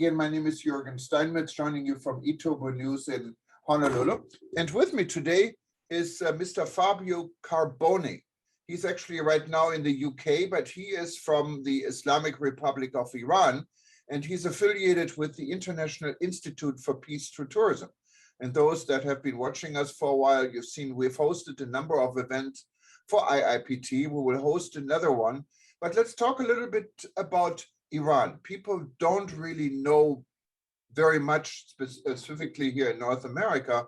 begin. My name is Jürgen Steinmetz, joining you from eTurbo News in Honolulu. And with me today is Mr. Fabio Carbone. He's actually right now in the UK, but he is from the Islamic Republic of Iran, and he's affiliated with the International Institute for Peace Through Tourism. And those that have been watching us for a while, you've seen we've hosted a number of events for IIPT. We will host another one. But let's talk a little bit about Iran. People don't really know very much, specifically here in North America,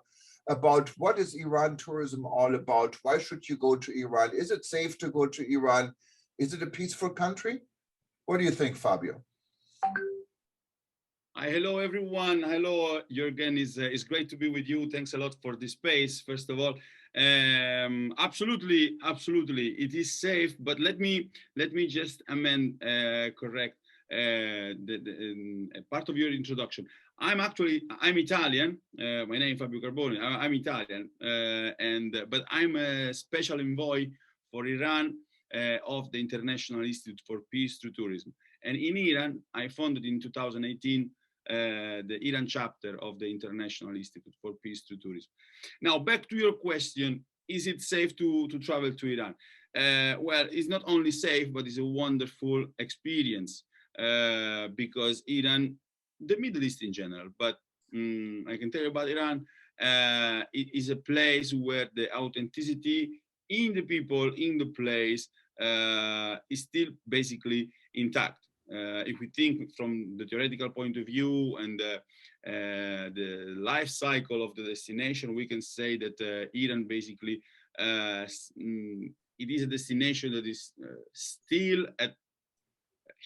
about what is Iran tourism all about? Why should you go to Iran? Is it safe to go to Iran? Is it a peaceful country? What do you think, Fabio? Hi, hello everyone. Hello, Jürgen. It's great to be with you. Thanks a lot for this space. First of all, absolutely, it is safe. But let me just correct part of your introduction. I'm Italian. My name is Fabio Carbone. I'm Italian, but I'm a special envoy for Iran of the International Institute for Peace Through Tourism. And in Iran, I founded in 2018 the Iran chapter of the International Institute for Peace Through Tourism. Now, back to your question, is it safe to travel to Iran? Well, it's not only safe, but it's a wonderful experience because Iran, the Middle East in general, but I can tell you about Iran, it is a place where the authenticity in the people, in the place, is still basically intact. If we think from the theoretical point of view and the life cycle of the destination, we can say that Iran basically, it is a destination that is still at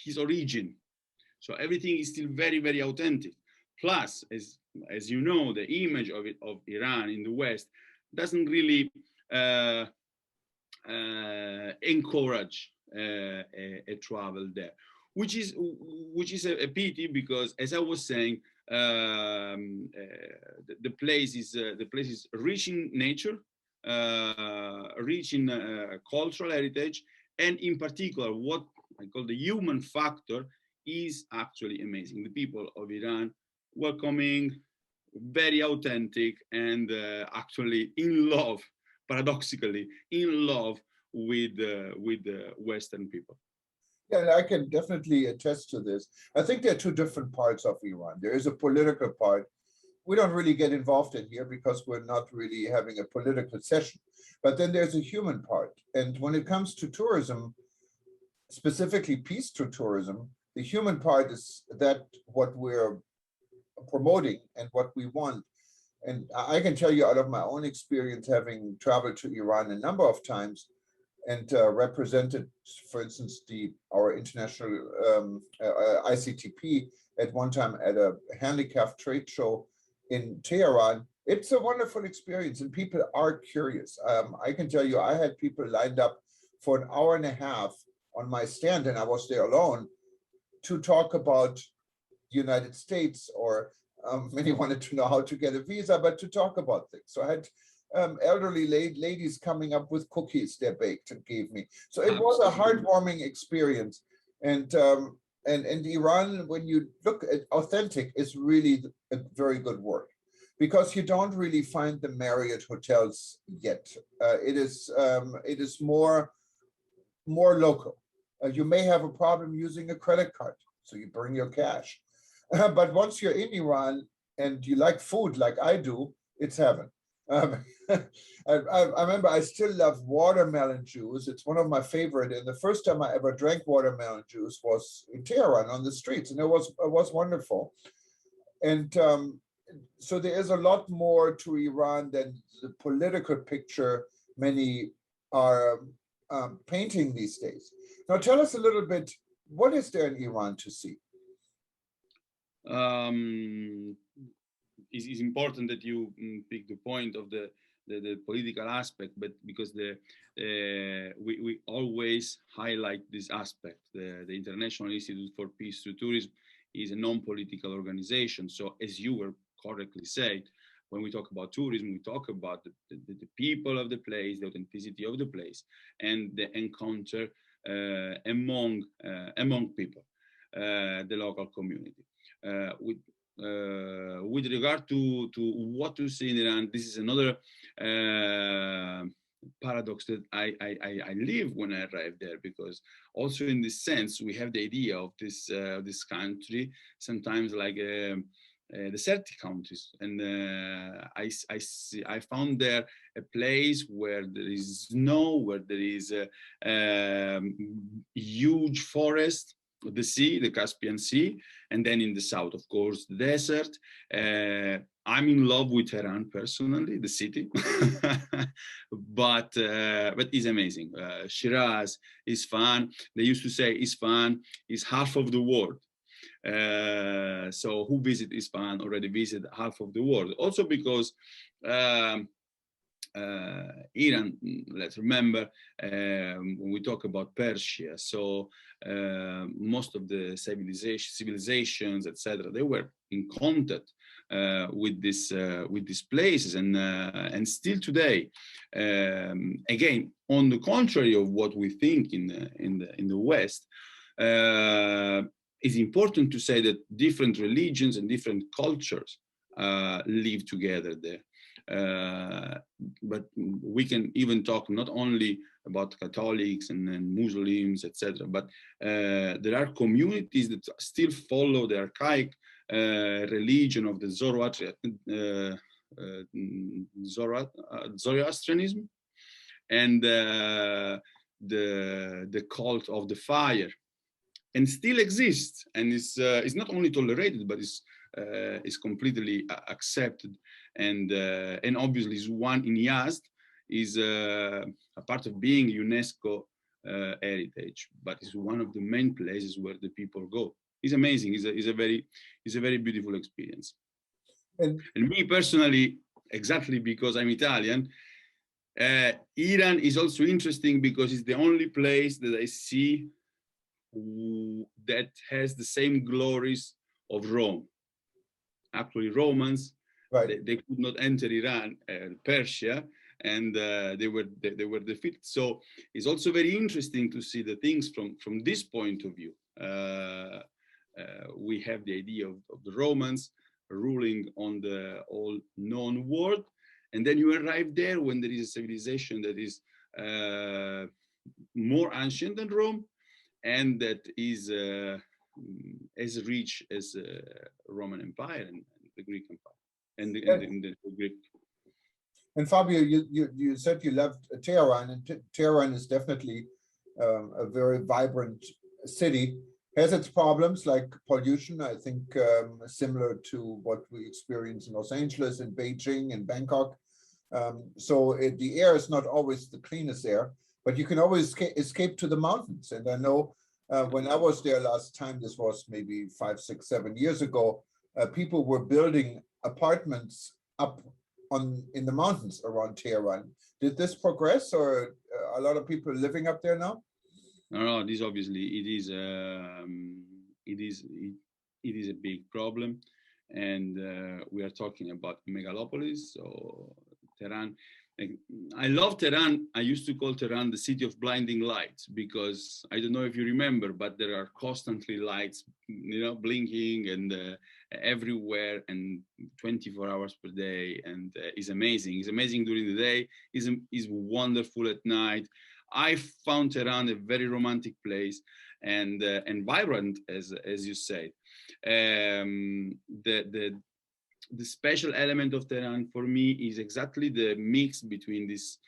his origin. So everything is still very, very authentic. Plus, as you know, the image of Iran in the West doesn't really encourage a travel there. Which is a pity because, as I was saying, the place is rich in nature, rich in cultural heritage, and in particular, what I call the human factor is actually amazing. The people of Iran, welcoming, very authentic, and actually in love, paradoxically, in love with the Western people. Yeah, I can definitely attest to this. I think there are two different parts of Iran. There is a political part. We don't really get involved in here because we're not really having a political session. But then there's a human part. And when it comes to tourism, specifically peace through tourism, the human part is that what we're promoting and what we want. And I can tell you out of my own experience, having traveled to Iran a number of times, and represented, for instance, our international ICTP at one time at a handicraft trade show in Tehran. It's a wonderful experience, and people are curious. I can tell you, I had people lined up for an hour and a half on my stand, and I was there alone, to talk about the United States, or many wanted to know how to get a visa, but to talk about things. So I had elderly ladies coming up with cookies they baked and gave me. So it was a heartwarming experience. And Iran, when you look at authentic, is really a very good word, because you don't really find the Marriott hotels yet. It is more local. You may have a problem using a credit card, so you bring your cash. But once you're in Iran and you like food like I do, it's heaven. I remember I still love watermelon juice. It's one of my favorite. And the first time I ever drank watermelon juice was in Tehran on the streets, and it was wonderful. And so there is a lot more to Iran than the political picture many are painting these days. Now, tell us a little bit, what is there in Iran to see? It's important that you pick the point of the political aspect, but because we always highlight this aspect. The International Institute for Peace Through Tourism is a non-political organization. So, as you were correctly said, when we talk about tourism, we talk about the people of the place, the authenticity of the place, and the encounter among people, the local community. with regard to what to see in Iran, this is another paradox that I live when I arrive there, because also in this sense we have the idea of this country sometimes like desertic countries, and I found there a place where there is snow, where there is a huge forest, the sea, the Caspian Sea, and then in the south, of course, the desert. I'm in love with Tehran personally, the city, but it's amazing. Shiraz is fun. They used to say Isfahan is half of the world. So who visit Isfahan already visit half of the world. Also because Iran, let's remember, when we talk about Persia, so most of the civilizations, etc., they were in contact with these places, and still today, again, on the contrary of what we think in the West, it's important to say that different religions and different cultures live together there. But we can even talk not only about Catholics and Muslims, etc., but there are communities that still follow the archaic religion of the Zoroastrianism, and the cult of the fire, and still exists, and is not only tolerated, but is completely accepted, and obviously is one in Yazd, is a part of being UNESCO heritage, but it's one of the main places where the people go. It's amazing. It's a very beautiful experience. And me personally, exactly because I'm Italian, Iran is also interesting because it's the only place that I see that has the same glories of Rome. Actually, Romans, right, they could not enter Iran, Persia, and they were defeated. So it's also very interesting to see the things from this point of view. We have the idea of the Romans ruling on the all known world, and then you arrive there when there is a civilization that is more ancient than Rome, and that is as rich as Roman Empire and the Greek Empire, and the Greek. And Fabio, you said you loved Tehran, and Tehran is definitely a very vibrant city. Has its problems like pollution, I think, similar to what we experience in Los Angeles and Beijing and Bangkok. So the air is not always the cleanest air, but you can always escape to the mountains. And I know when I was there last time, this was maybe 5, 6, 7 years ago, people were building apartments up in the mountains around Tehran. Did this progress, or a lot of people living up there now? No, this obviously it is a big problem, and we are talking about megalopolis. So Tehran, I love Tehran. I used to call Tehran the city of blinding lights, because I don't know if you remember, but there are constantly lights, blinking and everywhere, and 24 hours per day, and it's amazing. It's amazing during the day. Is wonderful at night. I found Tehran a very romantic place and vibrant, as you said. The special element of Tehran for me is exactly the mix between this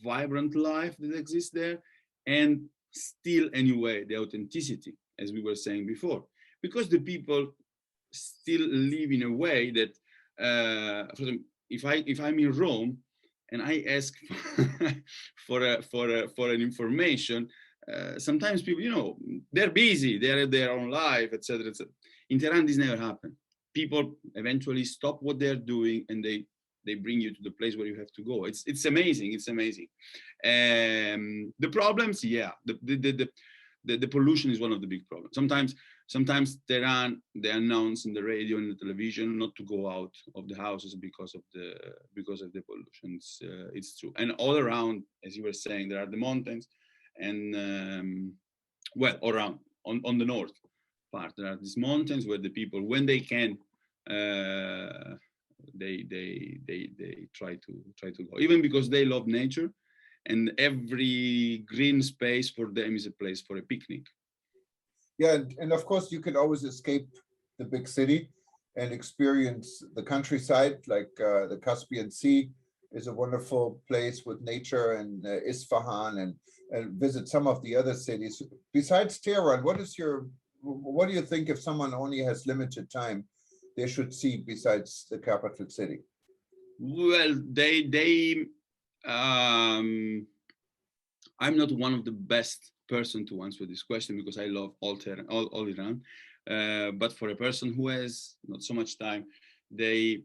vibrant life that exists there, and still, anyway, the authenticity, as we were saying before, because the people still live in a way that, if I'm in Rome and I ask for an information, sometimes people, they're busy, they're in their own life, etc., etc. In Tehran, this never happened. People eventually stop what they're doing, and they bring you to the place where you have to go. It's amazing. It's amazing. The problems, yeah, the pollution is one of the big problems. Sometimes Tehran, they announce in the radio and the television not to go out of the houses because of the pollution. It's true. And all around, as you were saying, there are the mountains, and all around on the north part. There are these mountains where the people, when they can, they try to go, even because they love nature, and every green space for them is a place for a picnic. Yeah, and of course you can always escape the big city and experience the countryside, like the Caspian Sea is a wonderful place with nature, and Isfahan, and visit some of the other cities. Besides Tehran, what do you think if someone only has limited time, they should see besides the capital city? Well, I'm not one of the best person to answer this question because I love all Iran. But for a person who has not so much time, they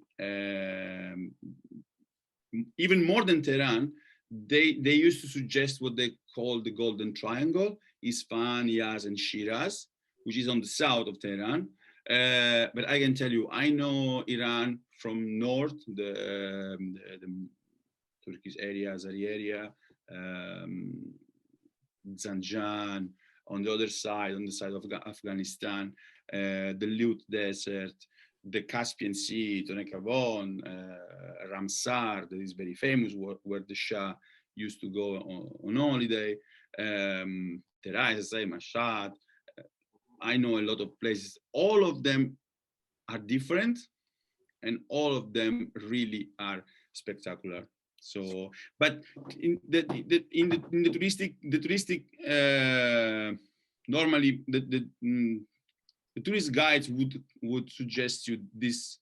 even more than Tehran, they used to suggest what they call the Golden Triangle: Isfahan, Yaz, and Shiraz, which is on the south of Tehran. But I can tell you, I know Iran from north, the Turkish area, Azari area, Zanjan, on the other side, on the side of Afghanistan, the Lut Desert, the Caspian Sea, Carbone, Ramsar, that is very famous, where the Shah used to go on holiday, Tehran, Mashhad. I know a lot of places. All of them are different, and all of them really are spectacular. So, but in the touristic, normally the tourist guides would suggest you this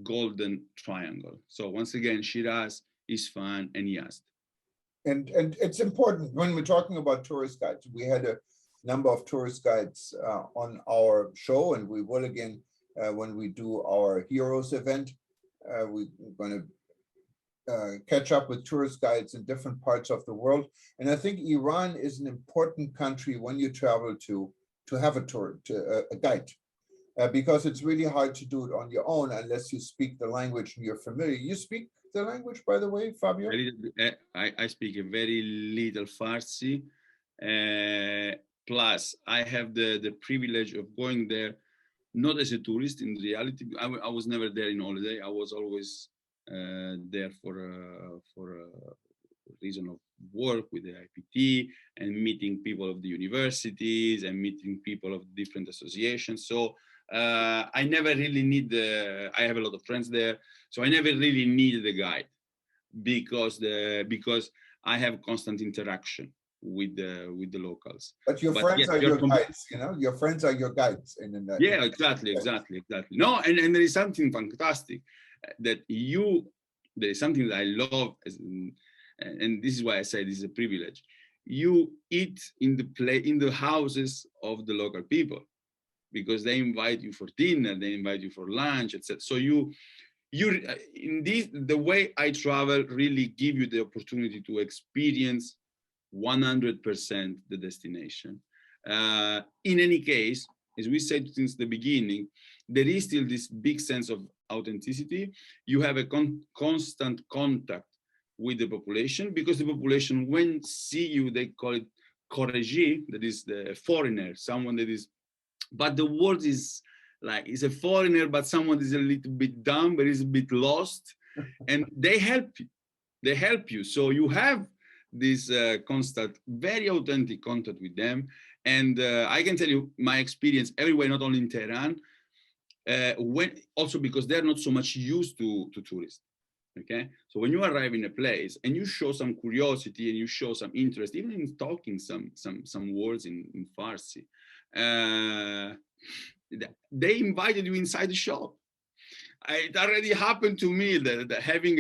Golden Triangle. So once again, Shiraz, Isfahan, and Yazd. And it's important when we're talking about tourist guides. We had a number of tourist guides on our show, and we will again when we do our Heroes event. We're going to catch up with tourist guides in different parts of the world. And I think Iran is an important country when you travel to have a guide, because it's really hard to do it on your own unless you speak the language and you're familiar. You speak the language, by the way, Fabio? I speak a very little Farsi. Plus, I have the privilege of going there, not as a tourist in reality. I was never there in holiday. I was always there for a reason of work with the IPT and meeting people of the universities and meeting people of different associations. So I never really I have a lot of friends there, so I never really needed a guide because I have constant interaction with the locals. But your friends are your guides, you know. Your friends are your guides, yeah, exactly. No, and there is something fantastic that there is something that I love, and this is why I say this is a privilege. You eat in the houses of the local people, because they invite you for dinner, they invite you for lunch, etc. So the way I travel really give you the opportunity to experience 100% the destination. In any case, as we said since the beginning, there is still this big sense of authenticity. You have a constant contact with the population, because the population, when see you, they call it Koreji, that is the foreigner, someone that is, but the word is like, is a foreigner, but someone is a little bit dumb, but is a bit lost, and they help you. So you have this constant, very authentic contact with them. And I can tell you my experience everywhere, not only in Tehran, also because they're not so much used to tourists. Okay, so when you arrive in a place and you show some curiosity and you show some interest, even in talking some words in Farsi, they invited you inside the shop. It already happened to me that having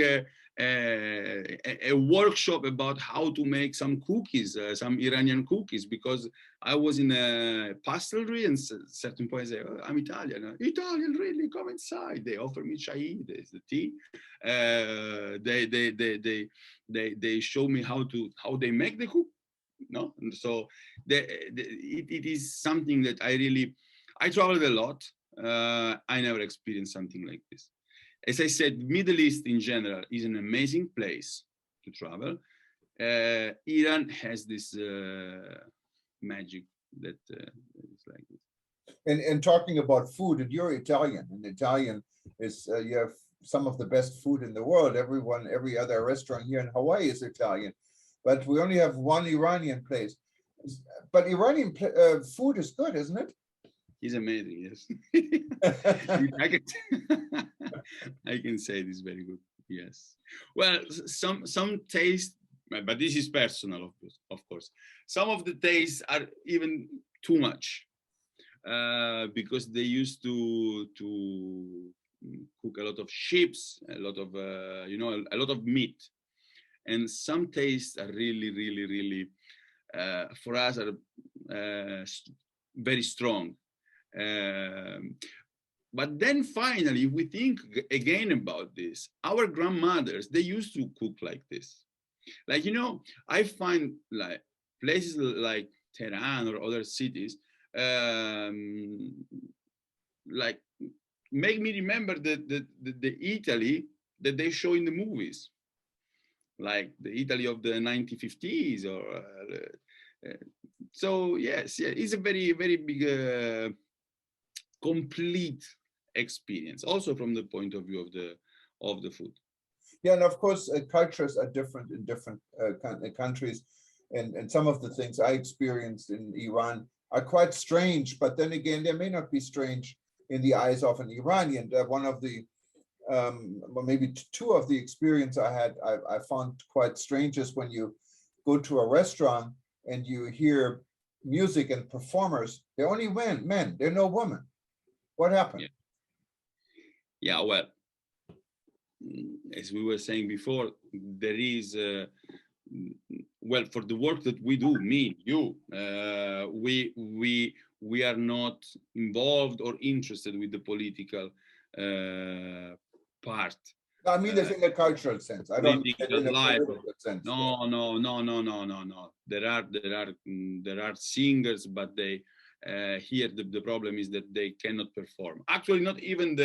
a workshop about how to make some cookies, some Iranian cookies, because I was in a pastry, and at a certain point I say, oh, I'm Italian. Italian, really? Come inside. They offer me chai, there's the tea. They show me how they make the cook. No, and so it is something that I traveled a lot. I never experienced something like this. As I said, Middle East in general is an amazing place to travel. Iran has this magic that is like this. And talking about food, and you're Italian, and Italian is you have some of the best food in the world. Every other restaurant here in Hawaii is Italian, but we only have one Iranian place. But Iranian food is good, isn't it? He's amazing, yes. I can, I can say this very good, yes. Well, some taste, but this is personal, of course. Some of the tastes are even too much because they used to cook a lot of sheeps, a lot of you know, a lot of meat, and some tastes are really for us are very strong. But then finally, if we think again about this, our grandmothers, they used to cook like this. Like, you know, I find like places like Tehran or other cities, like make me remember the Italy that they show in the movies, like the Italy of the 1950s or so yes, yeah, it's a very big complete experience, also from the point of view of the food. Yeah, and of course, cultures are different in different countries, and some of the things I experienced in Iran are quite strange. But then again, they may not be strange in the eyes of an Iranian. One of the well, maybe two of the experience I had, I found quite strange is when you go to a restaurant and you hear music and performers. They're only men. They're no women. What happened? Yeah, well, as we were saying before, there is, well, for the work that we do, me, you, we are not involved or interested with the political part. I mean, this in a cultural sense. I don't mean in a political sense. No. There are singers, but they here the problem is that they cannot perform. Actually, not even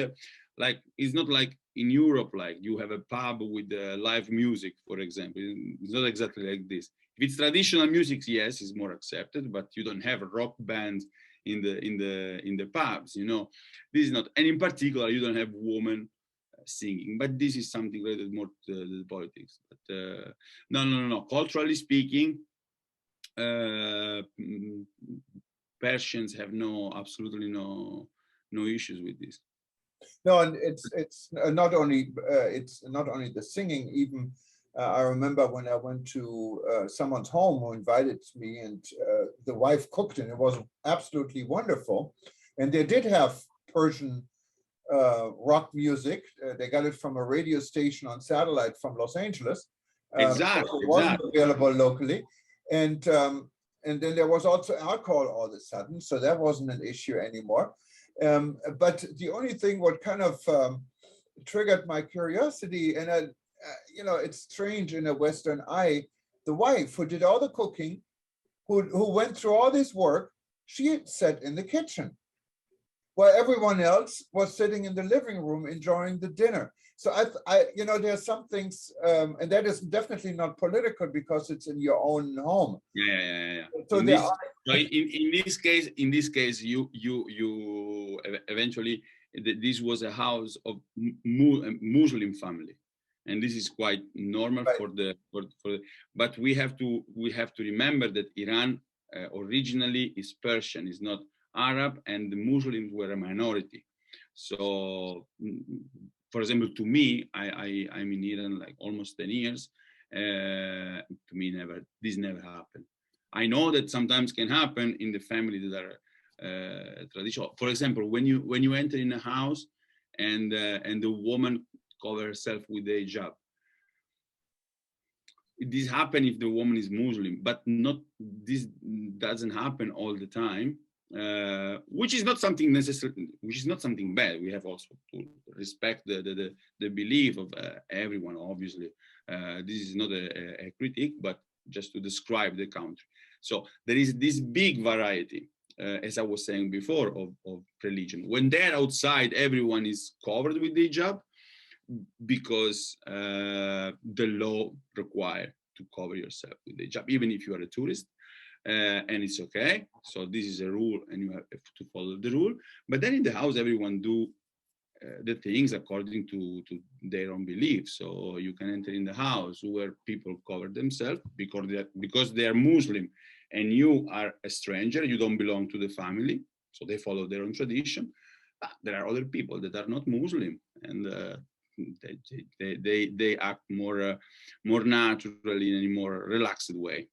like it's not like in Europe, like you have a pub with live music, for example. It's not exactly like this. If it's traditional music, yes, it's more accepted, but you don't have a rock band in the pubs. You know, this is not, and in particular, you don't have women singing. But this is something related more to the politics. But no. Culturally speaking, Persians have absolutely no issues with this. No, and it's not only the singing. Even I remember when I went to someone's home who invited me, and the wife cooked, and it was absolutely wonderful. And they did have Persian rock music. They got it from a radio station on satellite from Los Angeles. Exactly. It wasn't available locally, and then there was also alcohol all of a sudden, so that wasn't an issue anymore. But the only thing what kind of triggered my curiosity, and you know, it's strange in a Western eye, the wife who did all the cooking, who went through all this work, she sat in the kitchen, while everyone else was sitting in the living room enjoying the dinner. So I you know, there's some things, and that is definitely not political because it's in your own home. Yeah. So in this case, you eventually, this was a house of Muslim family, and this is quite normal, right, for. But we have to remember that Iran originally is Persian, is not Arab, and the Muslims were a minority. So, for example, to me, I'm in Iran like almost 10 years. To me, this never happened. I know that sometimes can happen in the family that are traditional. For example, when you enter in a house and the woman cover herself with a hijab. This happen if the woman is Muslim, but not, this doesn't happen all the time. Which is not something necessary, which is not something bad. We have also to respect the belief of everyone, obviously. This is not a critique, but just to describe the country. So there is this big variety, as I was saying before, of religion. When they're outside, everyone is covered with the hijab because the law requires to cover yourself with the hijab, even if you are a tourist. and it's okay. So this is a rule, and you have to follow the rule. But then in the house, everyone do the things according to their own beliefs. So you can enter in the house where people cover themselves because they are Muslim, and you are a stranger. You don't belong to the family, so they follow their own tradition. But there are other people that are not Muslim, and they act more naturally in a more relaxed way.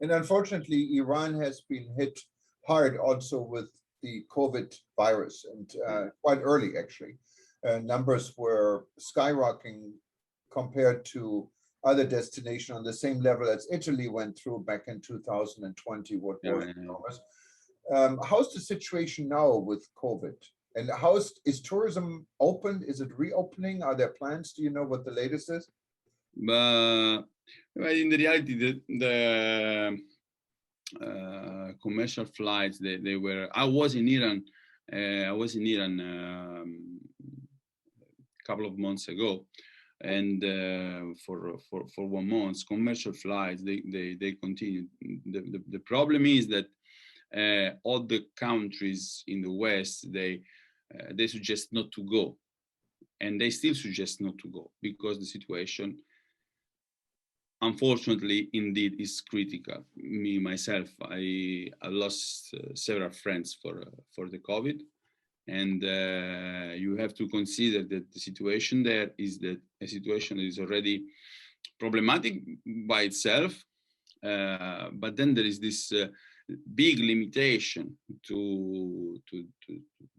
And unfortunately, Iran has been hit hard also with the COVID virus, and quite early, actually. Numbers were skyrocketing compared to other destinations on the same level as Italy went through back in 2020, what was enormous. How's the situation now with COVID? And is tourism open? Is it reopening? Are there plans? Do you know what the latest is? But in the reality, the commercial flights, they were. I was in Iran. A couple of months ago, and for 1 month, commercial flights they continued. The problem is that all the countries in the West they suggest not to go, and they still suggest not to go because the situation, unfortunately, indeed is critical. Me myself, I lost several friends for the COVID, and you have to consider that the situation there is that a situation that is already problematic by itself, but then there is this big limitation to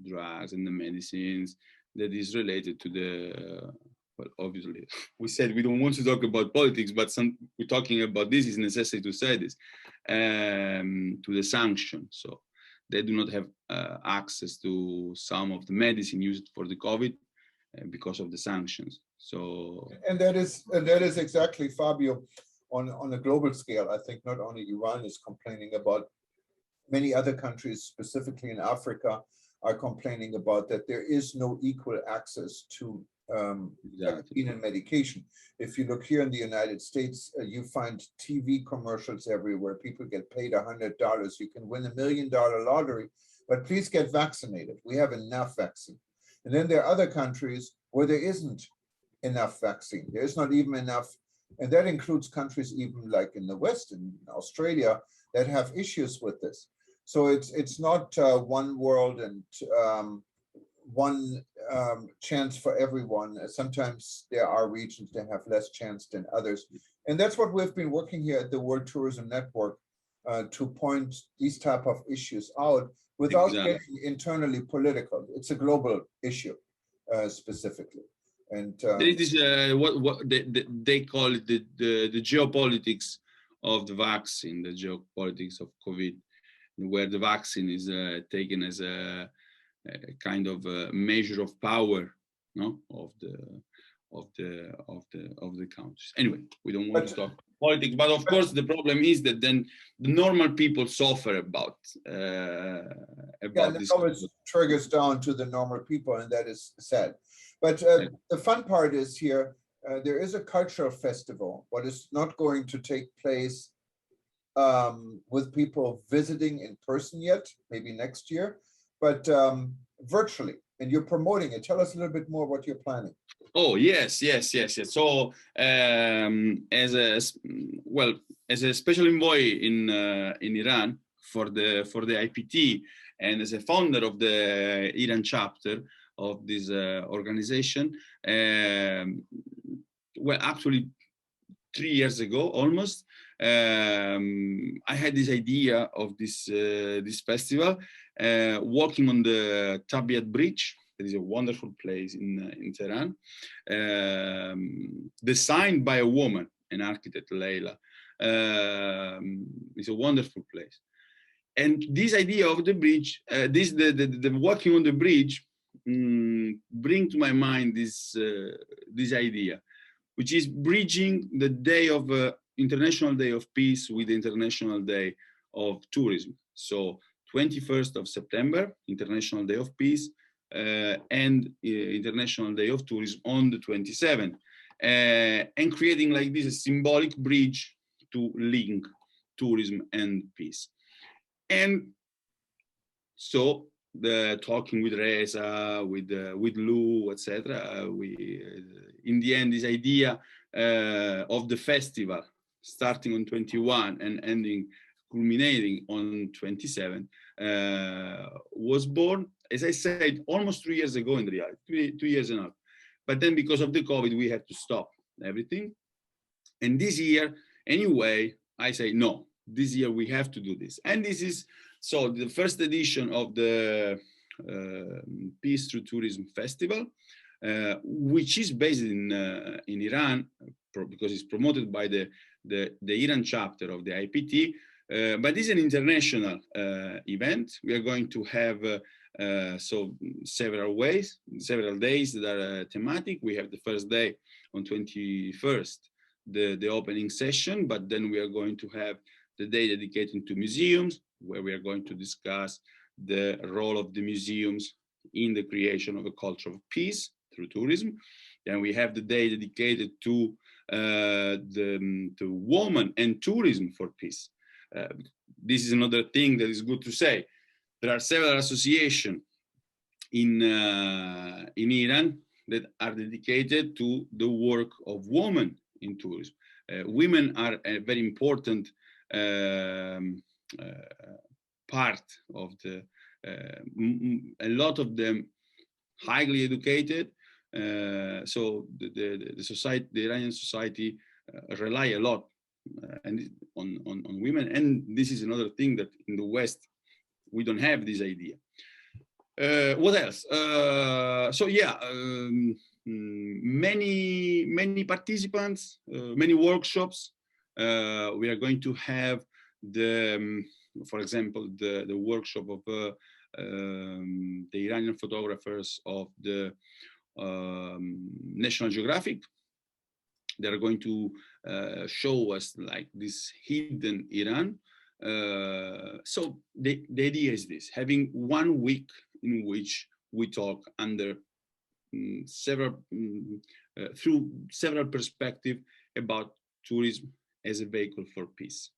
drugs and the medicines that is related to the well, obviously, we said we don't want to talk about politics, but we're talking about this. It's necessary to say this, to the sanctions. So they do not have access to some of the medicine used for the COVID because of the sanctions. So and that is exactly, Fabio, on a global scale. I think not only Iran is complaining about, many other countries, specifically in Africa, are complaining about that there is no equal access to vaccine and medication. If you look here in the United States, you find TV commercials everywhere. People get paid $100. You can win $1 million lottery, but please get vaccinated. We have enough vaccine. And then there are other countries where there isn't enough vaccine. There's not even enough, and that includes countries even like in the West, in Australia, that have issues with this. So it's not one world and one chance for everyone. Sometimes there are regions that have less chance than others. And that's what we've been working here at the World Tourism Network to point these type of issues out without getting internally political. It's a global issue specifically. And there is this, what they call it the geopolitics of the vaccine, the geopolitics of COVID, where the vaccine is taken as a kind of a measure of power, no, of the countries. Anyway, we don't want to talk politics, but of course the problem is that then the normal people suffer about this. Always triggers down to the normal people, and that is sad. But the fun part is here, there is a cultural festival, but it's not going to take place with people visiting in person yet, maybe next year, but virtually, and you're promoting it. Tell us a little bit more what you're planning. Oh, yes. So as a special envoy in Iran for the IPT, and as a founder of the Iran chapter of this organization, well, actually 3 years ago almost, I had this idea of this festival, walking on the Tabiat Bridge. It is a wonderful place in Tehran, designed by a woman, an architect, Leila. It's a wonderful place. And this idea of the bridge, the walking on the bridge, bring to my mind this idea, which is bridging the day of International Day of Peace with the International Day of Tourism. So 21st of September, International Day of Peace, and International Day of Tourism on the 27th, and creating like this a symbolic bridge to link tourism and peace. And so the talking with Reza, with Lou, etc. We in the end, this idea of the festival starting on 21 and ending, culminating on 27, was born, as I said, almost 3 years ago in reality, 2 years and a half. But then because of the COVID, we had to stop everything. And this year, anyway, I say, no, this year we have to do this. And this is, so the first edition of the Peace Through Tourism Festival, which is based in Iran, because it's promoted by the Iran chapter of the IPT, but it's an international event. We are going to have so several days that are thematic. We have the first day on 21st, the opening session, but then we are going to have the day dedicated to museums, where we are going to discuss the role of the museums in the creation of a culture of peace through tourism. Then we have the day dedicated to women and tourism for peace. This is another thing that is good to say. There are several associations in Iran that are dedicated to the work of women in tourism. Women are a very important part of the, a lot of them highly educated. So the society, the Iranian society, rely a lot and on women. And this is another thing that in the West, we don't have this idea. What else? So yeah, many participants, many workshops. We are going to have the, for example, the workshop of the Iranian photographers of the National Geographic. They're going to show us like this hidden Iran. So the idea is this: having 1 week in which we talk under through several perspectives about tourism as a vehicle for peace.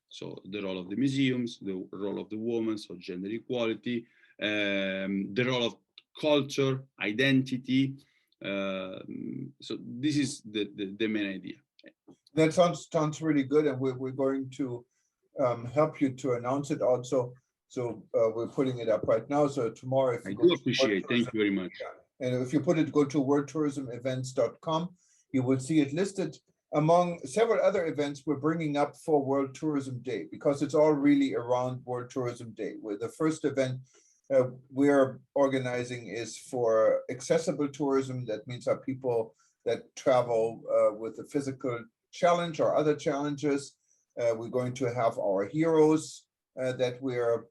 So the role of the museums, the role of the women, so gender equality, the role of culture, identity. So this is the main idea. That sounds really good, and we're going to help you to announce it also. So we're putting it up right now. So tomorrow, if you I do appreciate. Thank you very much. And if you put it, go to worldtourismevents.com, you will see it listed among several other events we're bringing up for World Tourism Day, because it's all really around World Tourism Day. Where the first event we're organizing is for accessible tourism. That means our people that travel with a physical challenge or other challenges. We're going to have our heroes that we're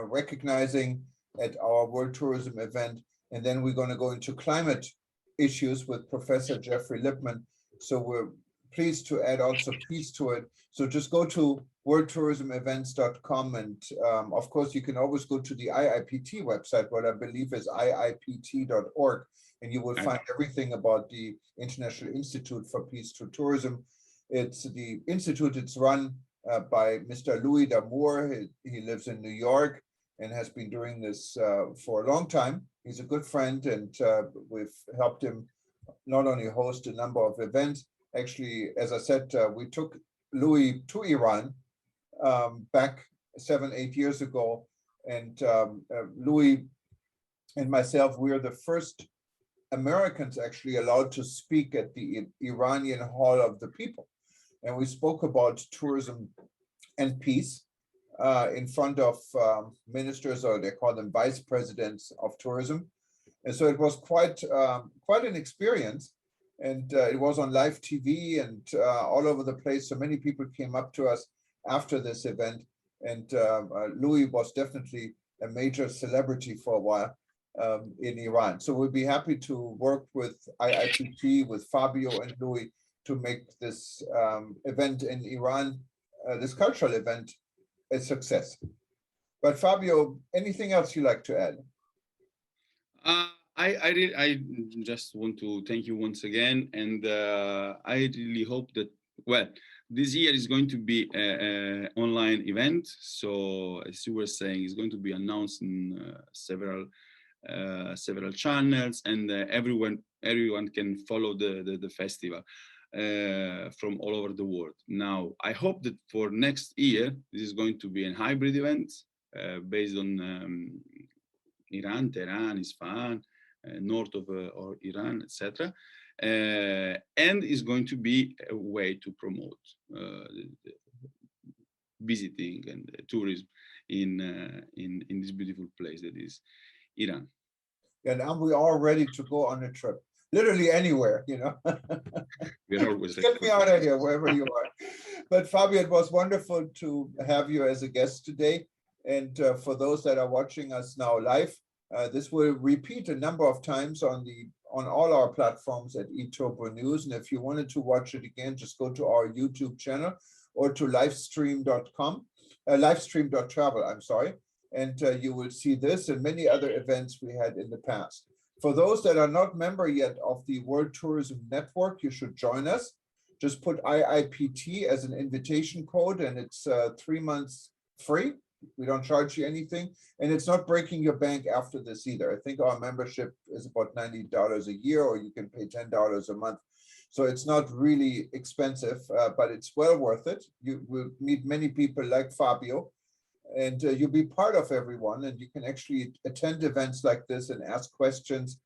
recognizing at our World Tourism event. And then we're going to go into climate issues with Professor Jeffrey Lipman. So we're pleased to add also peace to it. So just go to worldtourismevents.com. And of course, you can always go to the IIPT website, what I believe is iipt.org. And you will find everything about the International Institute for Peace Through Tourism. It's the institute, it's run by Mr. Louis Damour. He lives in New York and has been doing this for a long time. He's a good friend, and we've helped him not only host a number of events. Actually, as I said, we took Louis to Iran back 7-8 years ago. And Louis and myself, we are the first Americans actually allowed to speak at the Iranian Hall of the People. And we spoke about tourism and peace in front of ministers, or they call them vice presidents of tourism. And so it was quite an experience. And it was on live TV and all over the place. So many people came up to us after this event. And Louis was definitely a major celebrity for a while in Iran. So we'll be happy to work with IIPT, with Fabio and Louis, to make this event in Iran, this cultural event, a success. But Fabio, anything else you'd like to add? I just want to thank you once again, and I really hope that well, this year is going to be an online event. So as you were saying, it's going to be announced in several channels, and everyone can follow the festival from all over the world. Now, I hope that for next year, this is going to be a hybrid event based on Iran, Tehran, Isfahan, north of or Iran, etc. And is going to be a way to promote visiting and tourism in this beautiful place that is Iran. And we are ready to go on a trip, literally anywhere, you know. We're always Get me out of here, wherever you are. But Fabio, it was wonderful to have you as a guest today. And for those that are watching us now live, this will repeat a number of times on all our platforms at eTopo News. And if you wanted to watch it again, just go to our YouTube channel or to livestream.com, livestream.travel, I'm sorry. And you will see this and many other events we had in the past. For those that are not member yet of the World Tourism Network, you should join us. Just put IIPT as an invitation code, and it's 3 months free. We don't charge you anything, and it's not breaking your bank after this either. I think our membership is about $90 a year, or you can pay $10 a month. So it's not really expensive, but it's well worth it. You will meet many people like Fabio, and you'll be part of everyone, and you can actually attend events like this and ask questions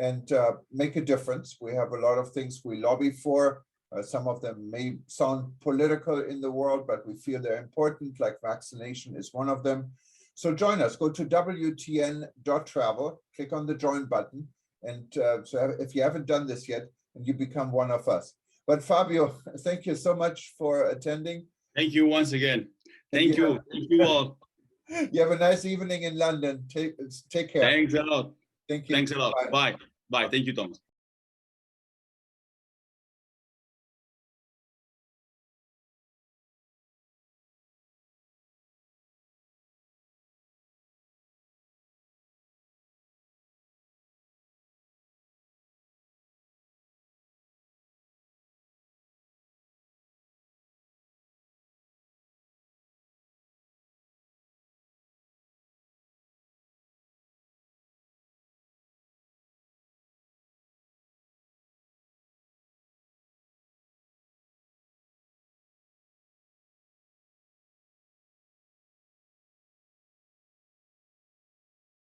and make a difference. We have a lot of things we lobby for. Some of them may sound political in the world, but we feel they're important, like vaccination is one of them. So join us, go to WTN.travel, click on the join button. And so if you haven't done this yet, and you become one of us. But Fabio, thank you so much for attending. Thank you once again. Thank you. Thank you all. You have a nice evening in London. Take care. Thanks a lot. Thank you. Thanks a lot. Bye. Bye. Thank you, Thomas.